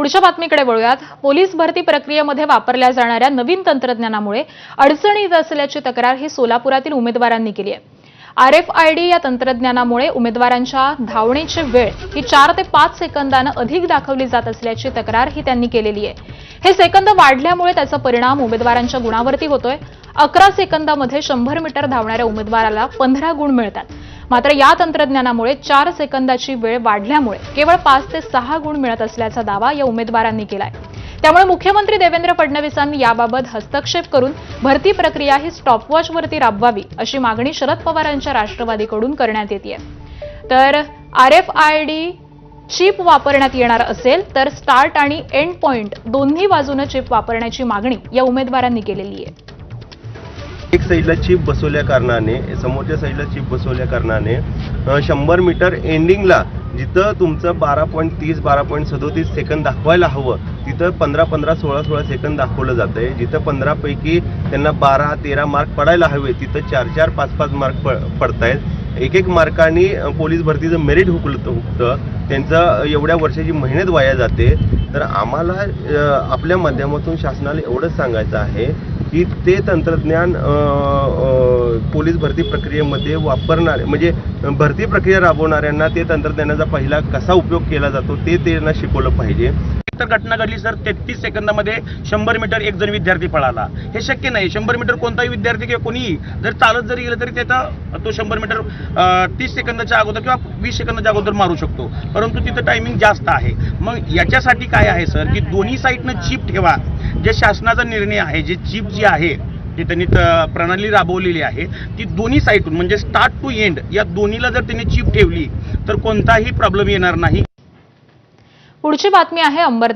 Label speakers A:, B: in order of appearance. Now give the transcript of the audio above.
A: पुढच्या बातमीकडे वळूयात। पोलीस भरती प्रक्रियेमध्ये वापरल्या जाणाऱ्या नवीन तंत्रज्ञानामुळे अडचणी येत असल्याची तक्रार ही सोलापुरातील उमेदवारांनी केली आहे। RFID या तंत्रज्ञानामुळे उमेदवारांच्या धावण्याची वेळ ही 4 ते 5 सेकंदांनी अधिक दाखवली जात असल्याची तक्रार ही त्यांनी केलेली आहे। हे सेकंद वाढल्यामुळे त्याचा परिणाम उमेदवारांच्या गुणावरती होतोय। 11 सेकंदामध्ये 100 मीटर धावणाऱ्या उमेदवाराला 15 गुण मिळतात। मात्र या तंत्रज्ञानामुळे 4 सेकंदाची वेळ वाढल्यामुळे केवळ 5 ते 6 गुण मिळत असल्याचा दावा या उमेदवारांनी केलाय। त्यामुळे मुख्यमंत्री देवेंद्र फडणवीसांनी याबाबत हस्तक्षेप करून भरती प्रक्रिया ही स्टॉपवॉचवरती राबवावी अशी मागणी शरद पवारांच्या राष्ट्रवादीकडून करण्यात येते। तर RFID चिप वापरण्यात येणार असेल तर स्टार्ट आणि एंड पॉइंट दोन्ही बाजूने चिप वापरण्याची मागणी या उमेदवारांनी केलेली आहे।
B: एक साइडला चिप बसवल्या कारणाने समोरच्या साइडला चिप बसवल्या कारणाने 100 मीटर एंडिंगला जिथं तुमचं 12.30 12.37 सेकंद दाखवायला हवं तिथं 15 16 सेकंद दाखवलं जातंय। जिथं 15 पैकी त्यांना 12 13 मार्क पडायला हवे तिथं 4 5 मार्क पडतायत। एक मार्कांनी पोलीस भरतीचं मेरिट हुकतं, त्यांचं एवढ्या वर्षाची मेहनत वाया जाते। तर आम्हाला आपल्या माध्यमातून शासनाला एवढंच सांगायचं आहे की ते तंत्रज्ञान पोलीस भरती प्रक्रियेमध्ये वापरणारे म्हणजे भरती प्रक्रिया राबवणाऱ्यांना ते तंत्रज्ञानाचा पहिला कसा उपयोग केला जातो ते त्यांना शिकवलं पाहिजे।
C: तर घटना घडली सर 33 सेकंदामध्ये 100 मीटर एक जण विद्यार्थी पळाला। हे शक्य नाही। 100 मीटर कोणताही विद्यार्थी किंवा कोणीही जर चालत जरी गेलं तरी त्याचा तो 100 मीटर 30 सेकंदाच्या अगोदर किंवा 20 सेकंदाच्या अगोदर मारू शकतो, परंतु तिथं टायमिंग जास्त आहे। मग याच्यासाठी काय आहे सर की दोन्ही साईडनं चिप ठेवा। जे शासनाचा निर्णय आहे, जे चिप जी आहे जी त्यांनी प्रणाली राबवलेली आहे ती दोन्ही साईडून म्हणजे स्टार्ट टू एंड या दोन्हीला जर त्यांनी चिप ठेवली तर कोणताही प्रॉब्लेम येणार नाही।
A: पुढची बातमी आहे अंबरनाथ